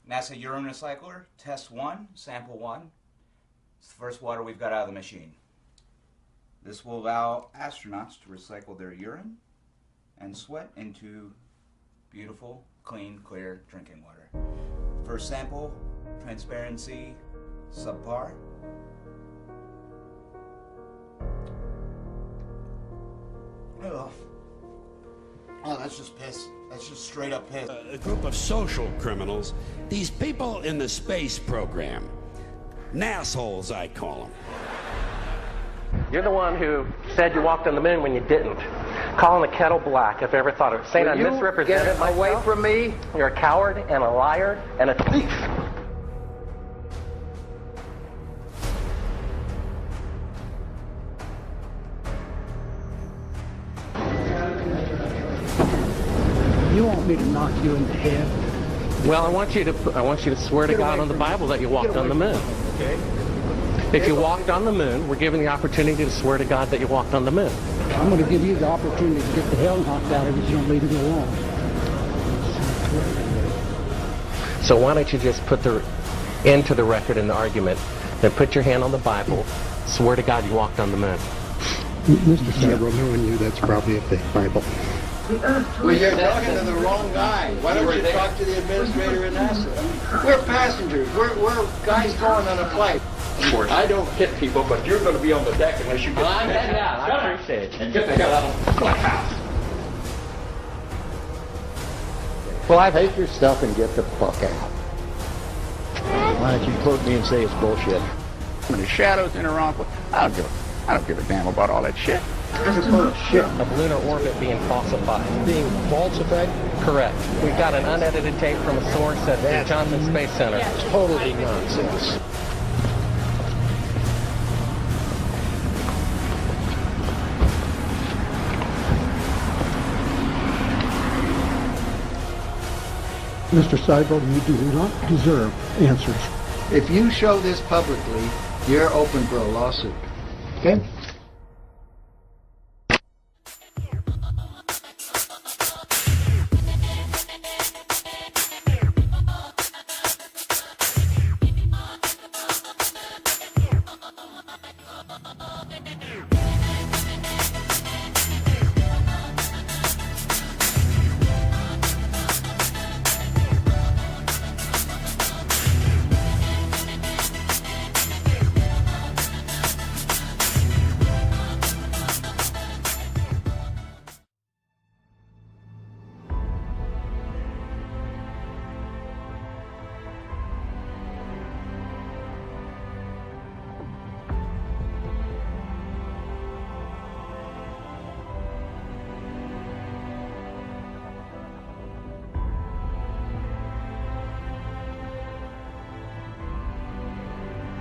NASA urine recycler, test 1, sample 1. It's the first water we've got out of the machine. This will allow astronauts to recycle their urine and sweat into beautiful, clean, clear drinking water. First sample, transparency, subpar. Oh, that's just piss. That's just straight up piss. A group of social criminals, these people in the space program. Nassholes, I call them. You're the one who said you walked on the moon when you didn't. Calling the kettle black if I ever thought of it. Saying I misrepresented myself. Away from me. You're a coward and a liar and a thief. You want me to knock you in the head? Well, I want you to swear to God on the Bible that you walked on the moon. Okay. If you walked on the moon, we're given the opportunity to swear to God that you walked on the moon. I'm going to give you the opportunity to get the hell knocked out of you if you don't leave me alone. So why don't you just put the end to the record in the argument, then put your hand on the Bible, swear to God you walked on the moon. Mr. Several, knowing you, that's probably a fake Bible. Well, you're talking to the wrong guy. Why don't you talk to the administrator in NASA? We're passengers. We're guys going on a flight. Of course. I don't hit people, but you're going to be on the deck unless you get I'm heading out. I appreciate it. and get the hell out of the house. Well, I Take your stuff and get the fuck out. Why don't you quote me and say it's bullshit? When the shadows in around, I don't give a damn about all that shit. of lunar orbit being falsified. Being falsified? Correct. We've got an unedited tape from a source at the Johnson Space Center. Totally nonsense. Mr. Seibel, you do not deserve answers. If you show this publicly, you're open for a lawsuit. Okay?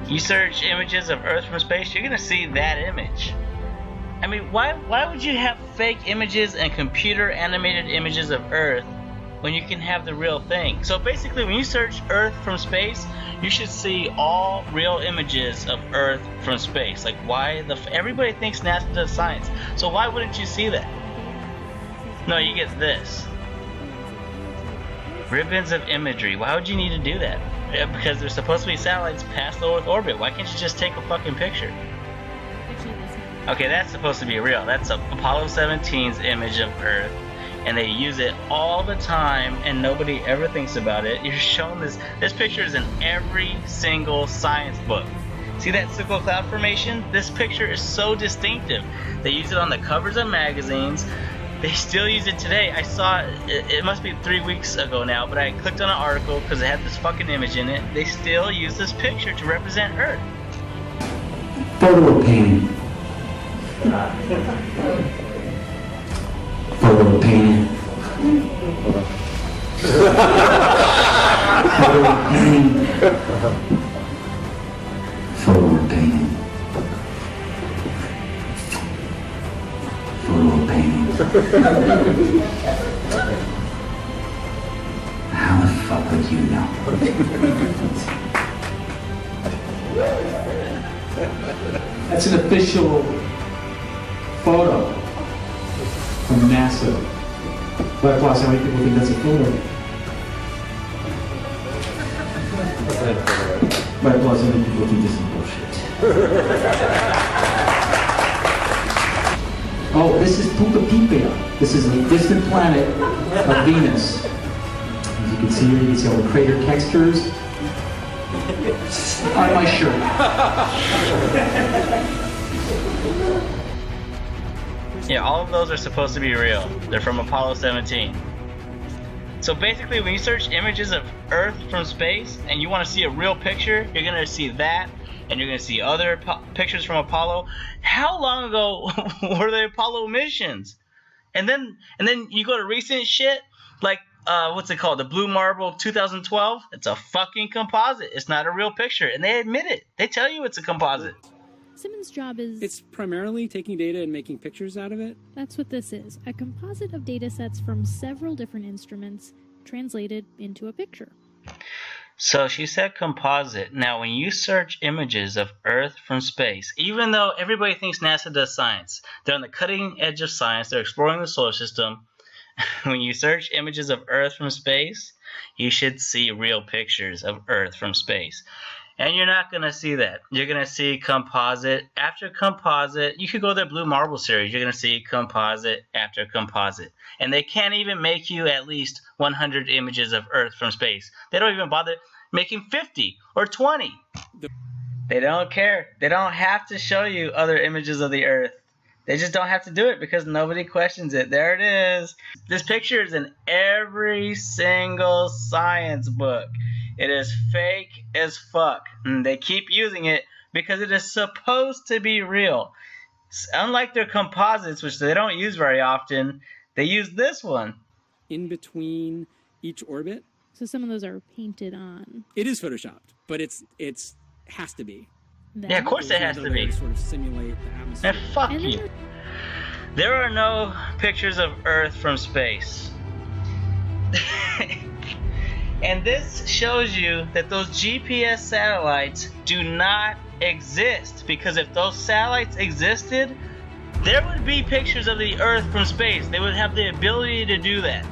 You search images of Earth from space, you're gonna see that image. I mean, why would you have fake images and computer animated images of Earth when you can have the real thing? So basically, when you search Earth from space, you should see all real images of Earth from space. Like, everybody thinks NASA does science, so why wouldn't you see that? No, you get this. Ribbons of imagery. Why would you need to do that? Because there's supposed to be satellites past low Earth orbit. Why can't you just take a fucking picture? Okay, that's supposed to be real. That's Apollo 17's image of Earth, and they use it all the time, and nobody ever thinks about it. You're shown this. This picture is in every single science book. See that circle cloud formation? This picture is so distinctive. They use it on the covers of magazines. They still use it today. I saw it must be 3 weeks ago now, but I clicked on an article because it had this fucking image in it. They still use this picture to represent Earth. Photo painting. Photo painting. Photo painting. Photo painting. Photo painting. How the fuck would you know? That's an official photo from NASA. But plus, how many people think that's a photo? But well, so many people think this is bullshit. Oh, this is Pupa Pipia. This is a distant planet of Venus. As you can see here, you can see all the crater textures on my shirt. Yeah, all of those are supposed to be real. They're from Apollo 17. So basically, when you search images of Earth from space and you want to see a real picture, you're going to see that, and you're going to see other pictures from Apollo. How long ago were the Apollo missions? And then you go to recent shit, like, what's it called? The Blue Marble 2012? It's a fucking composite. It's not a real picture. And they admit it. They tell you it's a composite. Simmons' job is... It's primarily taking data and making pictures out of it. That's what this is. A composite of data sets from several different instruments translated into a picture. So she said composite. Now, when you search images of Earth from space, even though everybody thinks NASA does science, they're on the cutting edge of science, they're exploring the solar system. When you search images of Earth from space, you should see real pictures of Earth from space. And you're not going to see that. You're going to see composite after composite. You could go to the Blue Marble series. You're going to see composite after composite. And they can't even make you at least 100 images of Earth from space. They don't even bother making 50 or 20. They don't care. They don't have to show you other images of the Earth. They just don't have to do it because nobody questions it. There it is. This picture is in every single science book. It is fake as fuck. And they keep using it because it is supposed to be real. Unlike their composites, which they don't use very often, they use this one. In between each orbit. So some of those are painted on. It is photoshopped, but it's has to be. Yeah, of course it has to be. Sort of simulate the atmosphere. And fuck you. There are no pictures of Earth from space. And this shows you that those GPS satellites do not exist. Because if those satellites existed, there would be pictures of the Earth from space. They would have the ability to do that.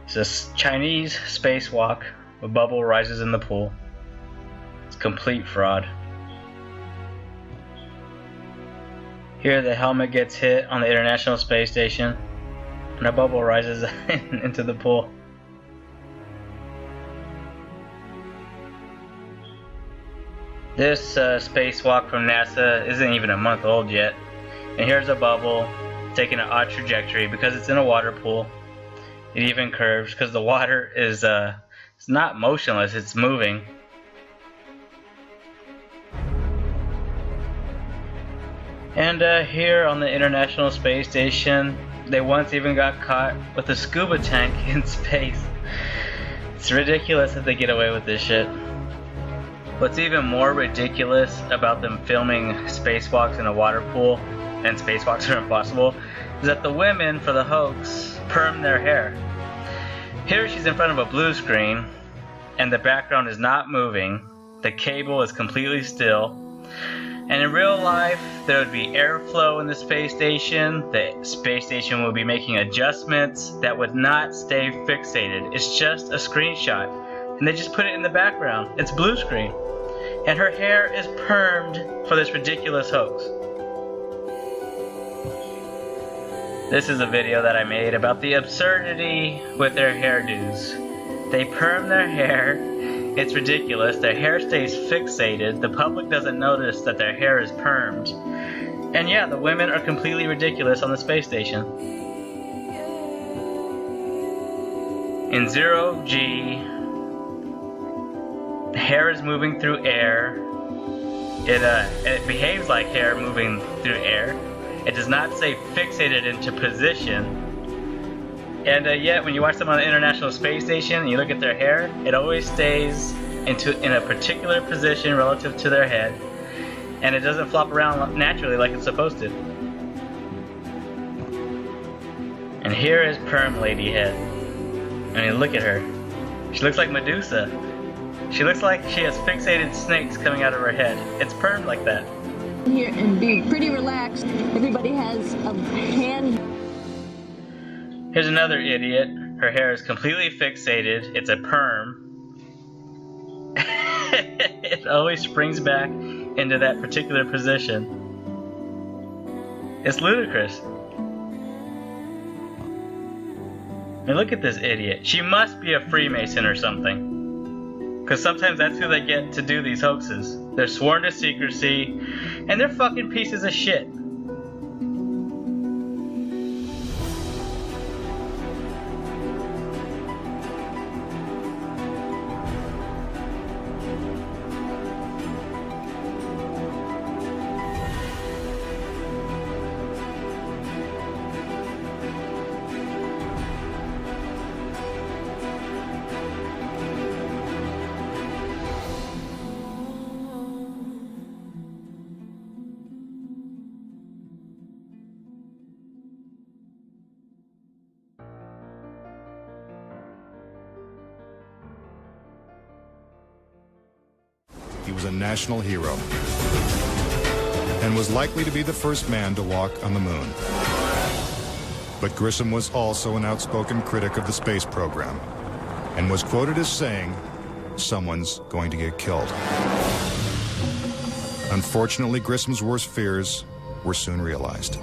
It's a Chinese spacewalk. A bubble rises in the pool. It's complete fraud. Here the helmet gets hit on the International Space Station and a bubble rises into the pool. This spacewalk from NASA isn't even a month old yet. And here's a bubble taking an odd trajectory because it's in a water pool. It even curves because the water is it's not motionless, it's moving. And here on the International Space Station, they once even got caught with a scuba tank in space. It's ridiculous that they get away with this shit. What's even more ridiculous about them filming spacewalks in a water pool, and spacewalks are impossible, is that the women for the hoax perm their hair. Here she's in front of a blue screen, and the background is not moving. The cable is completely still. And in real life, there would be airflow in the space station. The space station would be making adjustments that would not stay fixated. It's just a screenshot. And they just put it in the background. It's blue screen. And her hair is permed for this ridiculous hoax. This is a video that I made about the absurdity with their hairdos. They perm their hair. It's ridiculous. Their hair stays fixated. The public doesn't notice that their hair is permed. And yeah, the women are completely ridiculous on the space station. In 0G, hair is moving through air. It behaves like hair moving through air. It does not stay fixated into position. And yet, when you watch them on the International Space Station and you look at their hair, it always stays in a particular position relative to their head, and it doesn't flop around naturally like it's supposed to. And here is Perm Lady Head. I mean, look at her. She looks like Medusa. She looks like she has fixated snakes coming out of her head. It's permed like that. Here and be pretty relaxed. Everybody has a hand. Here's another idiot. Her hair is completely fixated. It's a perm. It always springs back into that particular position. It's ludicrous. I mean, look at this idiot. She must be a Freemason or something. Because sometimes that's who they get to do these hoaxes. They're sworn to secrecy, and they're fucking pieces of shit. He was a national hero and was likely to be the first man to walk on the moon. But Grissom was also an outspoken critic of the space program and was quoted as saying, "Someone's going to get killed." Unfortunately, Grissom's worst fears were soon realized.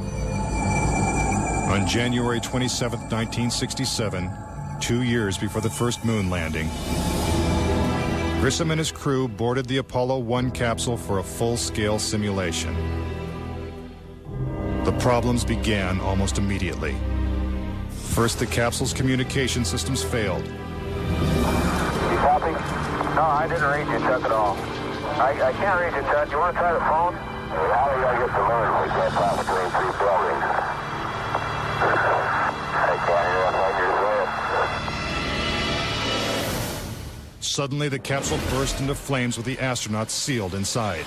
On January 27, 1967, 2 years before the first moon landing, Grissom and his crew boarded the Apollo 1 capsule for a full-scale simulation. The problems began almost immediately. First, the capsule's communication systems failed. You copy? No, I didn't read you, Chuck, at all. I can't read you, Chuck. You want to try the phone? How are you going to get the moon? We can't pass between 3 buildings. I can't hear a thing you're saying. Suddenly, the capsule burst into flames with the astronauts sealed inside.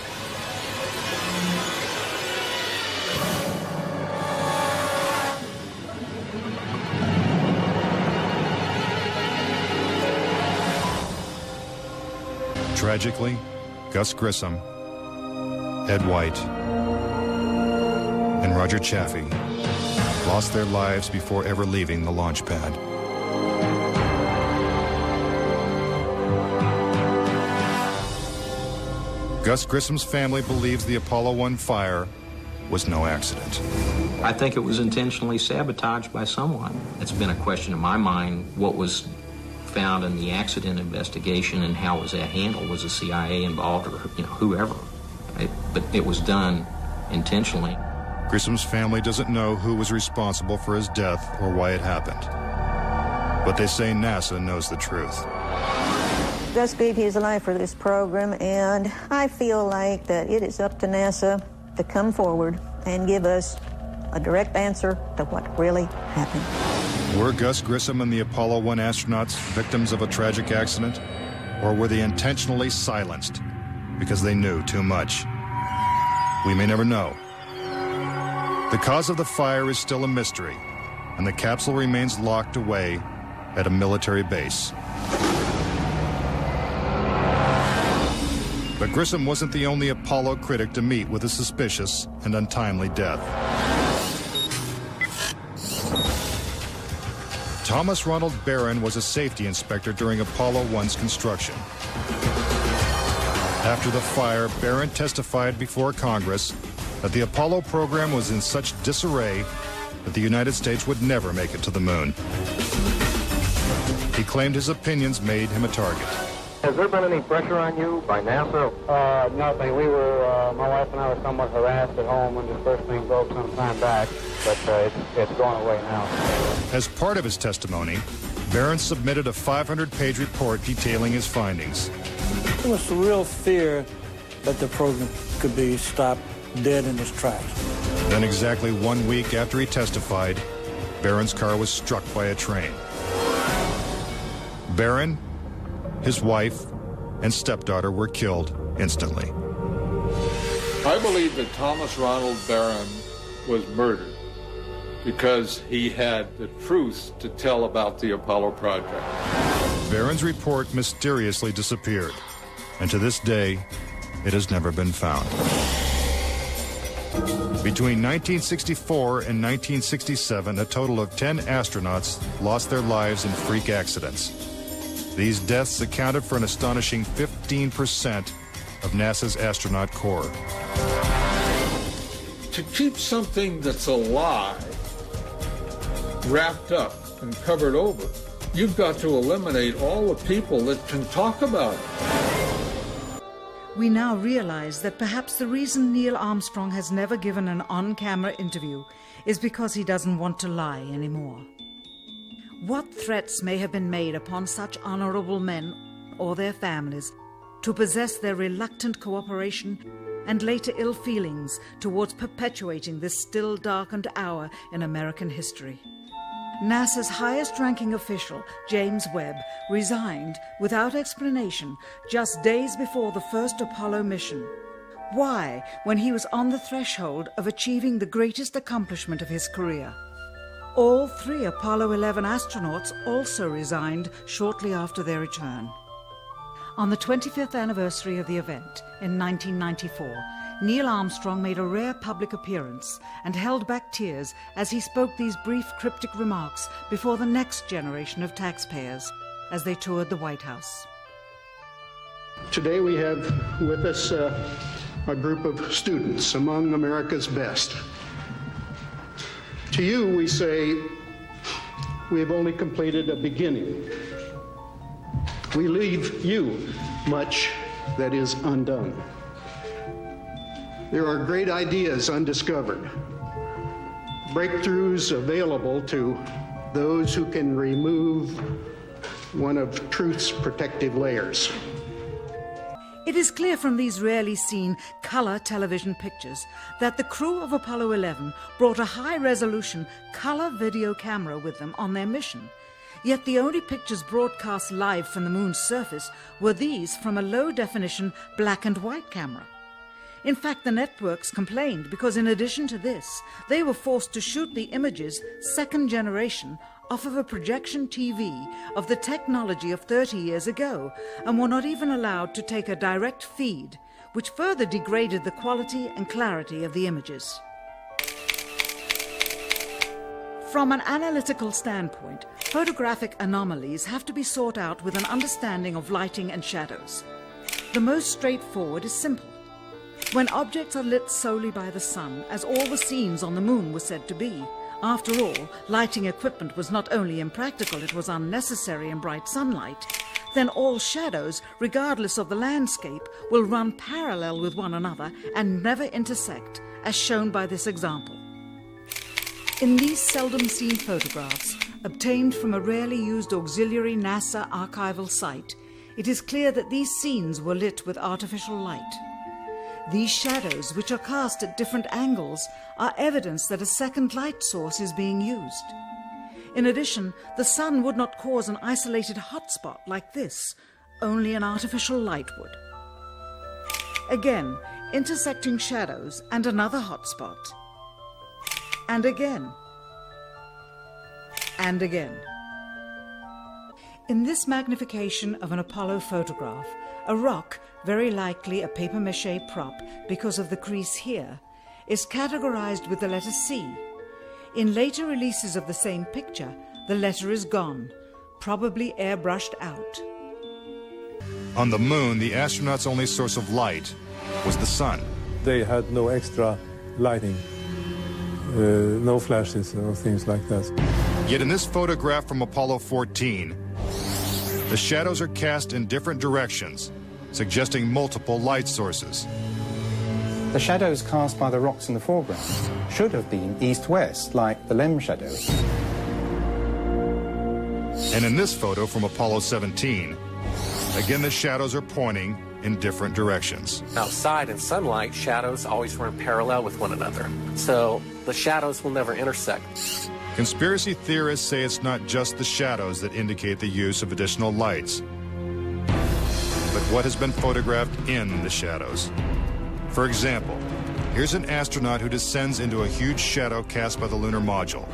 Tragically, Gus Grissom, Ed White, and Roger Chaffee lost their lives before ever leaving the launch pad. Gus Grissom's family believes the Apollo 1 fire was no accident. I think it was intentionally sabotaged by someone. It's been a question in my mind, what was found in the accident investigation and how was that handled? Was the CIA involved or whoever? But it was done intentionally. Grissom's family doesn't know who was responsible for his death or why it happened. But they say NASA knows the truth. Gus gave his life for this program, and I feel like that it is up to NASA to come forward and give us a direct answer to what really happened. Were Gus Grissom and the Apollo 1 astronauts victims of a tragic accident? Or were they intentionally silenced because they knew too much? We may never know. The cause of the fire is still a mystery, and the capsule remains locked away at a military base. But Grissom wasn't the only Apollo critic to meet with a suspicious and untimely death. Thomas Ronald Barron was a safety inspector during Apollo 1's construction. After the fire, Barron testified before Congress that the Apollo program was in such disarray that the United States would never make it to the moon. He claimed his opinions made him a target. Has there been any pressure on you by NASA? Nothing. We were, my wife and I were somewhat harassed at home when the first thing broke some time back, but it's going away now. As part of his testimony, Barron submitted a 500-page report detailing his findings. There was a real fear that the program could be stopped dead in its tracks. Then exactly 1 week after he testified, Barron's car was struck by a train. Barron, his wife, and stepdaughter were killed instantly. I believe that Thomas Ronald Barron was murdered because he had the truth to tell about the Apollo project. Barron's report mysteriously disappeared, and to this day, it has never been found. Between 1964 and 1967, a total of 10 astronauts lost their lives in freak accidents. These deaths accounted for an astonishing 15% of NASA's astronaut corps. To keep something that's alive wrapped up and covered over, you've got to eliminate all the people that can talk about it. We now realize that perhaps the reason Neil Armstrong has never given an on-camera interview is because he doesn't want to lie anymore. What threats may have been made upon such honorable men or their families to possess their reluctant cooperation and later ill feelings towards perpetuating this still darkened hour in American history? NASA's highest-ranking official, James Webb, resigned without explanation just days before the first Apollo mission. Why, when he was on the threshold of achieving the greatest accomplishment of his career? All 3 Apollo 11 astronauts also resigned shortly after their return. On the 25th anniversary of the event in 1994, Neil Armstrong made a rare public appearance and held back tears as he spoke these brief cryptic remarks before the next generation of taxpayers as they toured the White House. Today we have with us a group of students among America's best. To you we say, we have only completed a beginning. We leave you much that is undone. There are great ideas undiscovered, breakthroughs available to those who can remove one of truth's protective layers. It is clear from these rarely seen color television pictures that the crew of Apollo 11 brought a high-resolution color video camera with them on their mission. Yet the only pictures broadcast live from the moon's surface were these from a low-definition black and white camera. In fact, the networks complained because in addition to this, they were forced to shoot the images, second generation, off of a projection TV of the technology of 30 years ago, and were not even allowed to take a direct feed, which further degraded the quality and clarity of the images. From an analytical standpoint, photographic anomalies have to be sought out with an understanding of lighting and shadows. The most straightforward is simple. When objects are lit solely by the sun, as all the scenes on the moon were said to be, after all, lighting equipment was not only impractical, it was unnecessary in bright sunlight, then all shadows, regardless of the landscape, will run parallel with one another and never intersect, as shown by this example. In these seldom seen photographs, obtained from a rarely used auxiliary NASA archival site, it is clear that these scenes were lit with artificial light. These shadows, which are cast at different angles, are evidence that a second light source is being used. In addition, the sun would not cause an isolated hotspot like this, only an artificial light would. Again, intersecting shadows and another hotspot. And again. And again. In this magnification of an Apollo photograph, a rock, very likely a papier-mâché prop because of the crease here, is categorized with the letter C. In later releases of the same picture, the letter is gone, probably airbrushed out. On the moon, the astronauts' only source of light was the sun. They had no extra lighting, no flashes or things like that. Yet in this photograph from Apollo 14, the shadows are cast in different directions, suggesting multiple light sources. The shadows cast by the rocks in the foreground should have been east-west, like the LEM shadows. And in this photo from Apollo 17, again the shadows are pointing in different directions. Outside in sunlight, shadows always run parallel with one another, so the shadows will never intersect. Conspiracy theorists say it's not just the shadows that indicate the use of additional lights, but what has been photographed in the shadows. For example, here's an astronaut who descends into a huge shadow cast by the lunar module.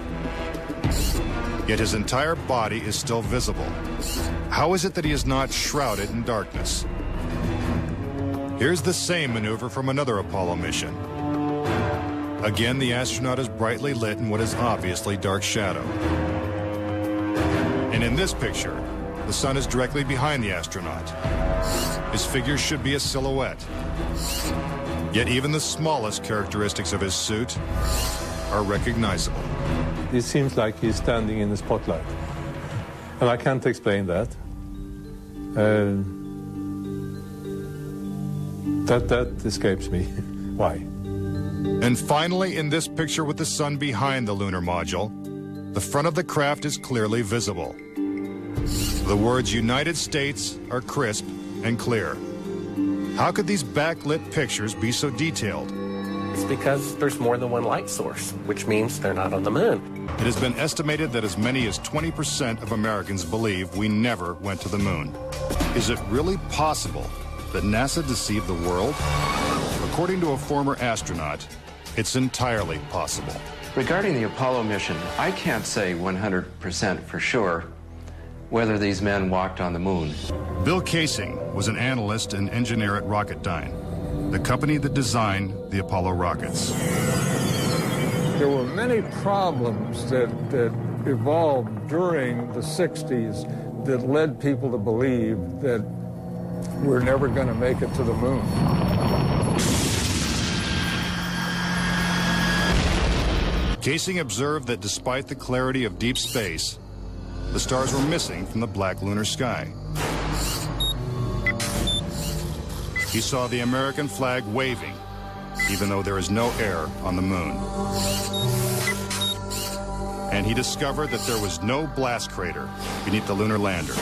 Yet his entire body is still visible. How is it that he is not shrouded in darkness? Here's the same maneuver from another Apollo mission. Again, the astronaut is brightly lit in what is obviously dark shadow. And in this picture, the sun is directly behind the astronaut. His figure should be a silhouette. Yet even the smallest characteristics of his suit are recognizable. It seems like he's standing in the spotlight. And I can't explain that. That escapes me. Why? And finally, in this picture with the sun behind the lunar module, the front of the craft is clearly visible. The words United States are crisp and clear. How could these backlit pictures be so detailed? It's because there's more than one light source, which means they're not on the moon. It has been estimated that as many as 20% of Americans believe we never went to the moon. Is it really possible that NASA deceived the world? According to a former astronaut, it's entirely possible. Regarding the Apollo mission, I can't say 100% for sure whether these men walked on the moon. Bill Casing was an analyst and engineer at Rocketdyne, the company that designed the Apollo rockets. There were many problems that evolved during the 60s that led people to believe that we're never going to make it to the moon. Casing observed that despite the clarity of deep space, the stars were missing from the black lunar sky. He saw the American flag waving, even though there is no air on the moon. And he discovered that there was no blast crater beneath the lunar lander,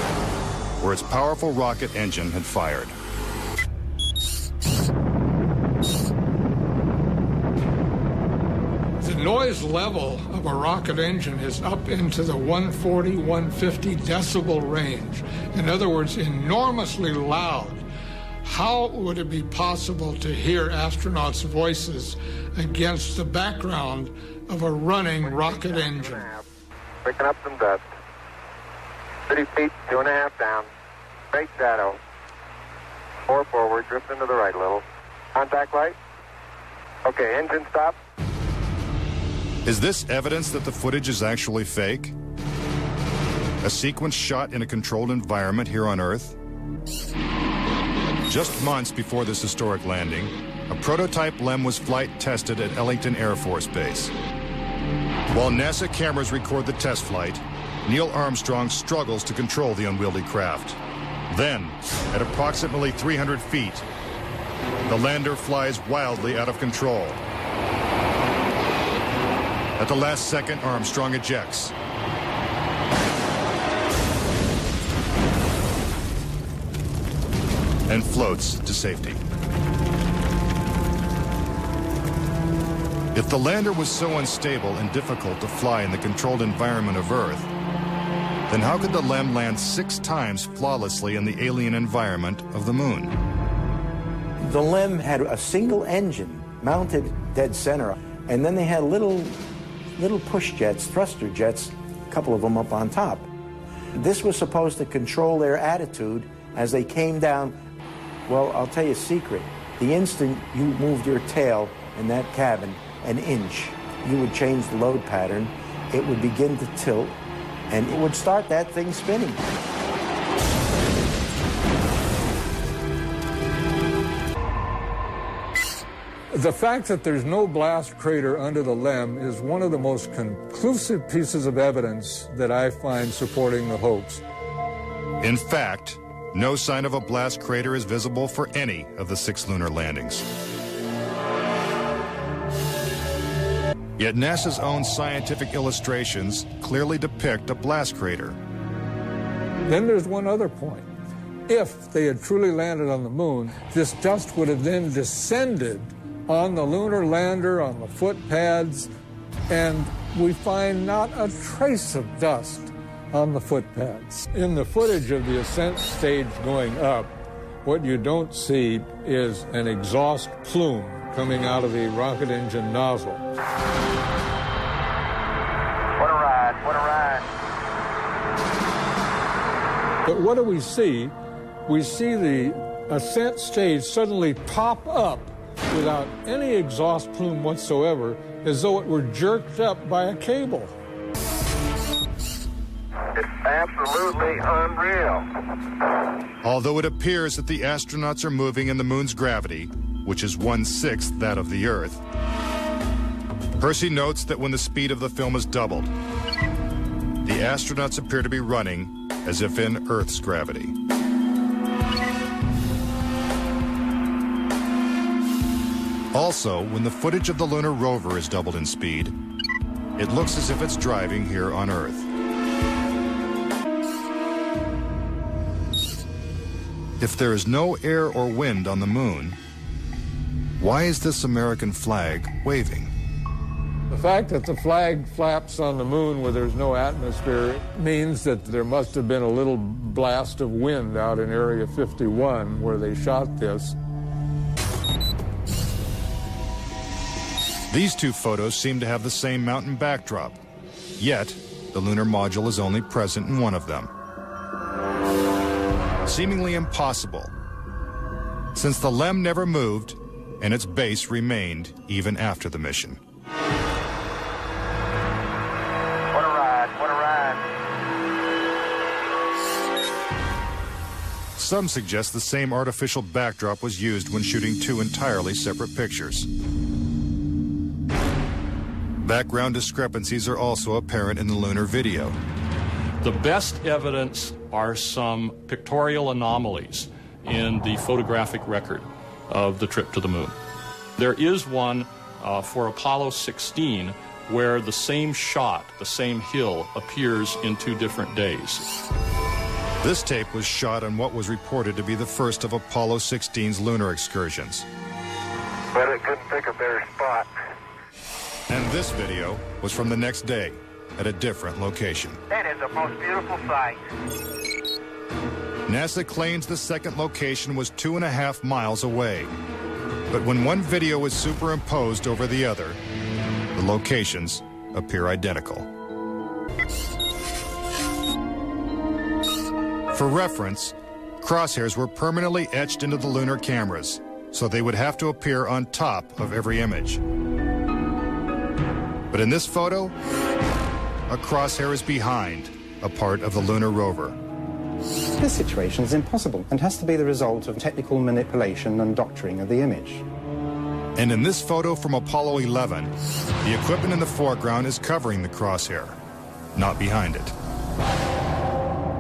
where its powerful rocket engine had fired. The noise level of a rocket engine is up into the 140, 150 decibel range. In other words, enormously loud. How would it be possible to hear astronauts' voices against the background of a running rocket engine? Picking up some dust. 30 feet, 2.5 down. Straight shadow. 4 forward, drift into the right a little. Contact light. Okay, engine stop. Is this evidence that the footage is actually fake? A sequence shot in a controlled environment here on Earth? Just months before this historic landing, a prototype LEM was flight tested at Ellington Air Force Base. While NASA cameras record the test flight, Neil Armstrong struggles to control the unwieldy craft. Then, at approximately 300 feet, the lander flies wildly out of control. At the last second, Armstrong ejects. And floats to safety. If the lander was so unstable and difficult to fly in the controlled environment of Earth, then how could the LEM land 6 times flawlessly in the alien environment of the Moon? The LEM had a single engine mounted dead center, and then they had little push jets, thruster jets, a couple of them up on top. This was supposed to control their attitude as they came down. Well, I'll tell you a secret. The instant you moved your tail in that cabin an inch, you would change the load pattern, it would begin to tilt, and it would start that thing spinning. The fact that there's no blast crater under the LEM is one of the most conclusive pieces of evidence that I find supporting the hoax. In fact, no sign of a blast crater is visible for any of the 6 lunar landings. Yet NASA's own scientific illustrations clearly depict a blast crater. Then there's one other point. If they had truly landed on the Moon, this dust would have then descended on the lunar lander, on the foot pads, and we find not a trace of dust on the foot pads. In the footage of the ascent stage going up, what you don't see is an exhaust plume coming out of the rocket engine nozzle. What a ride, what a ride. But what do we see? We see the ascent stage suddenly pop up without any exhaust plume whatsoever, as though it were jerked up by a cable. It's absolutely unreal. Although it appears that the astronauts are moving in the Moon's gravity, which is 1/6 that of the Earth, Percy notes that when the speed of the film is doubled, the astronauts appear to be running as if in Earth's gravity. Also, when the footage of the lunar rover is doubled in speed, it looks as if it's driving here on Earth. If there is no air or wind on the Moon, why is this American flag waving? The fact that the flag flaps on the Moon where there's no atmosphere means that there must have been a little blast of wind out in Area 51 where they shot this. These 2 photos seem to have the same mountain backdrop, yet the lunar module is only present in one of them. Seemingly impossible, since the LEM never moved and its base remained even after the mission. What a ride, what a ride. Some suggest the same artificial backdrop was used when shooting 2 entirely separate pictures. Background discrepancies are also apparent in the lunar video. The best evidence are some pictorial anomalies in the photographic record of the trip to the Moon. There is one for Apollo 16 where the same shot, the same hill, appears in 2 different days. This tape was shot on what was reported to be the first of Apollo 16's lunar excursions. But it couldn't pick a better spot. And this video was from the next day at a different location. That is the most beautiful sight. NASA claims the second location was 2.5 miles away. But when one video is superimposed over the other, the locations appear identical. For reference, crosshairs were permanently etched into the lunar cameras, so they would have to appear on top of every image. But in this photo, a crosshair is behind a part of the lunar rover. This situation is impossible and has to be the result of technical manipulation and doctoring of the image. And in this photo from Apollo 11, the equipment in the foreground is covering the crosshair, not behind it.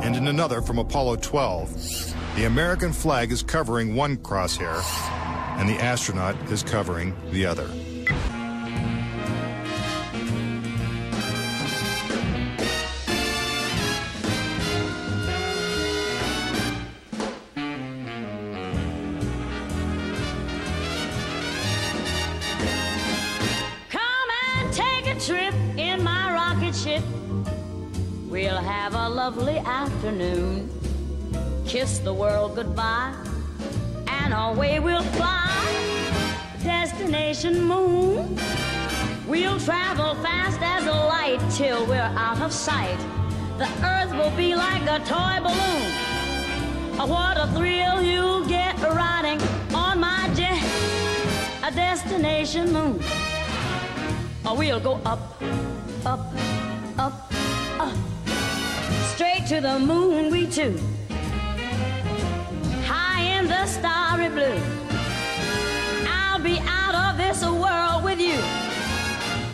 And in another from Apollo 12, the American flag is covering one crosshair, and the astronaut is covering the other. Trip in my rocket ship. We'll have a lovely afternoon. Kiss the world goodbye, and away we'll fly. Destination moon. We'll travel fast as a light till we're out of sight. The earth will be like a toy balloon. What a thrill you'll get riding on my jet. A destination moon. We'll go up, up, up, up, straight to the moon we two, high in the starry blue. I'll be out of this world with you,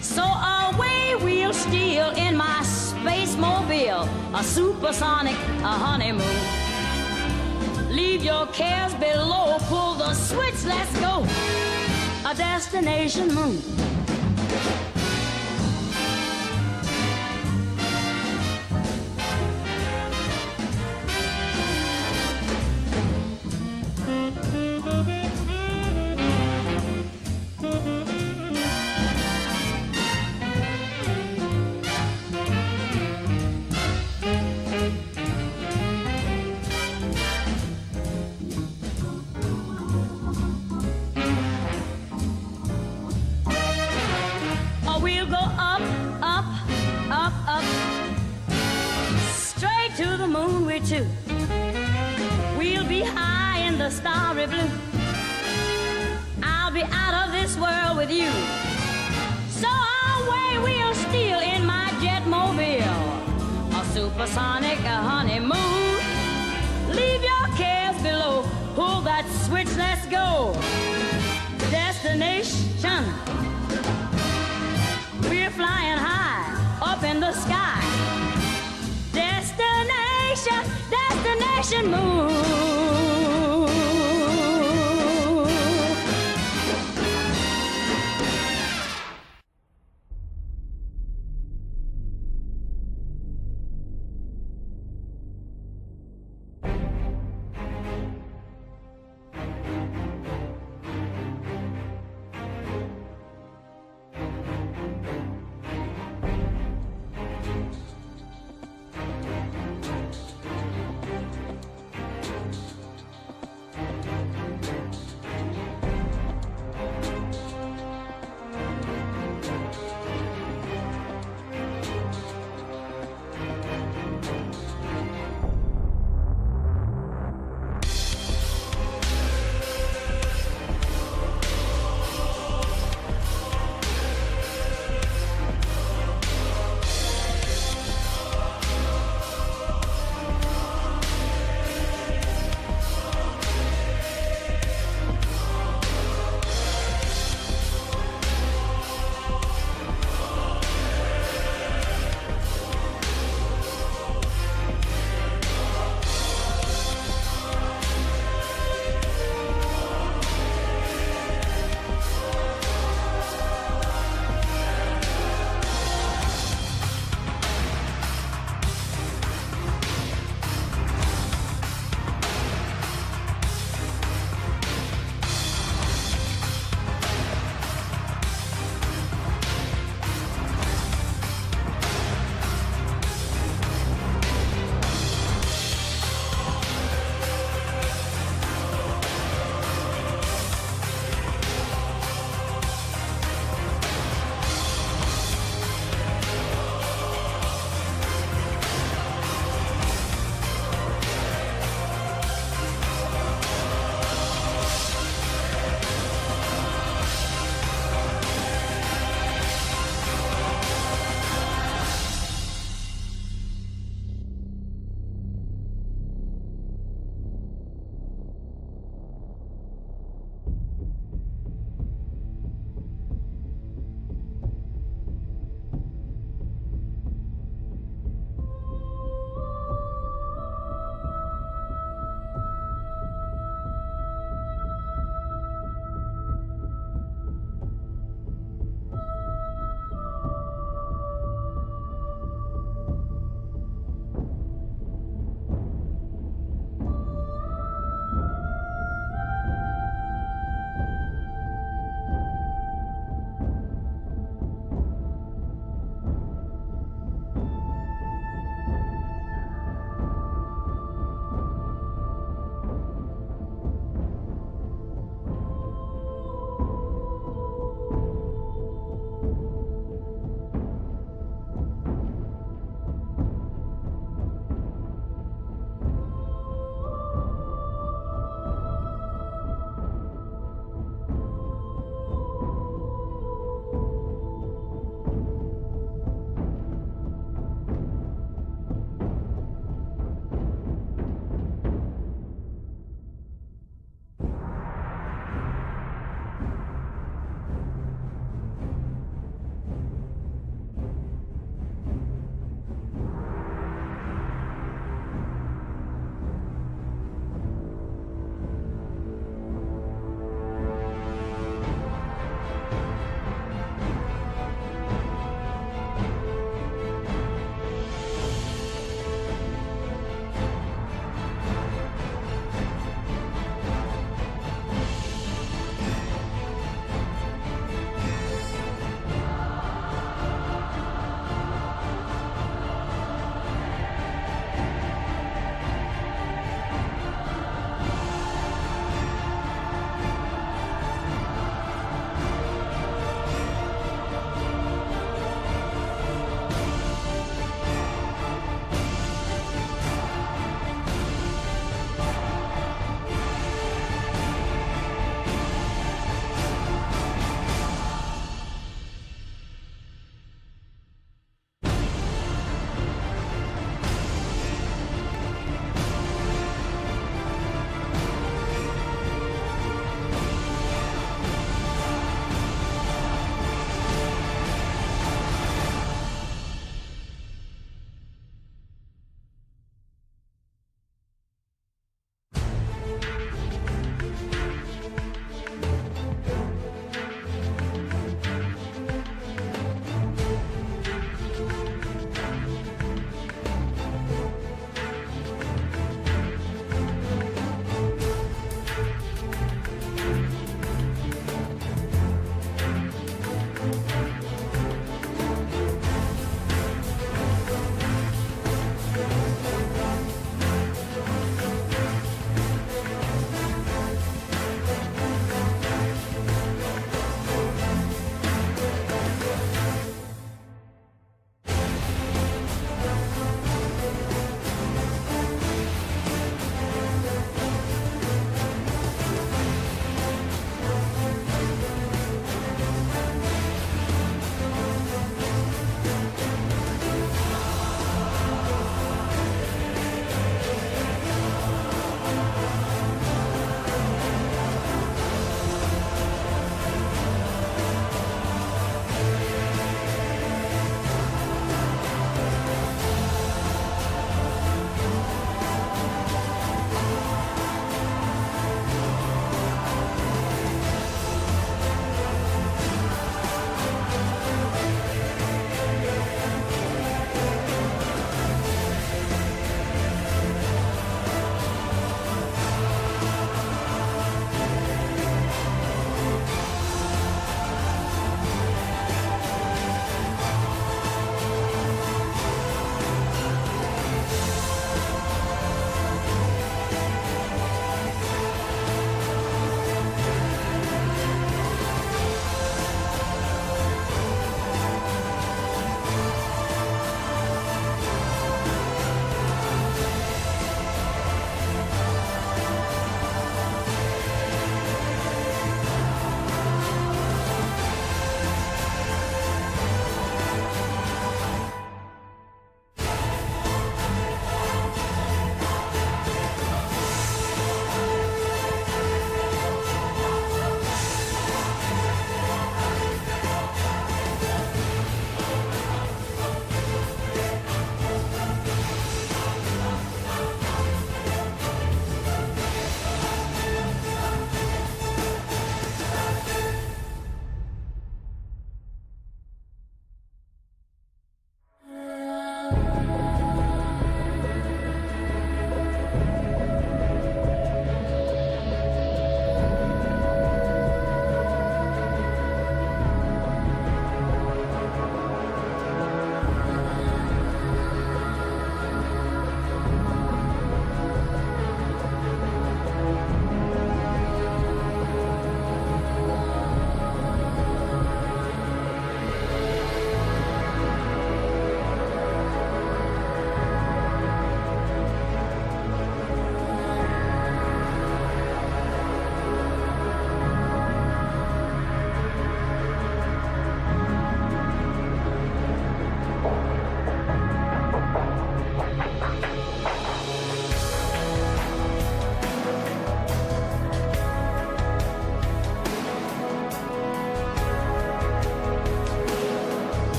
so away we'll steal in my space mobile, a supersonic honeymoon. Leave your cares below, pull the switch, let's go, a destination moon. We'll go up, up, up, up, straight to the moon we two. We'll be high in the starry blue. I'll be out of this world with you, so away we'll steal in my jet mobile, a supersonic honeymoon. Leave your cares below, pull that switch, let's go. Destination, we're flying high up in the sky. Destination, destination moon.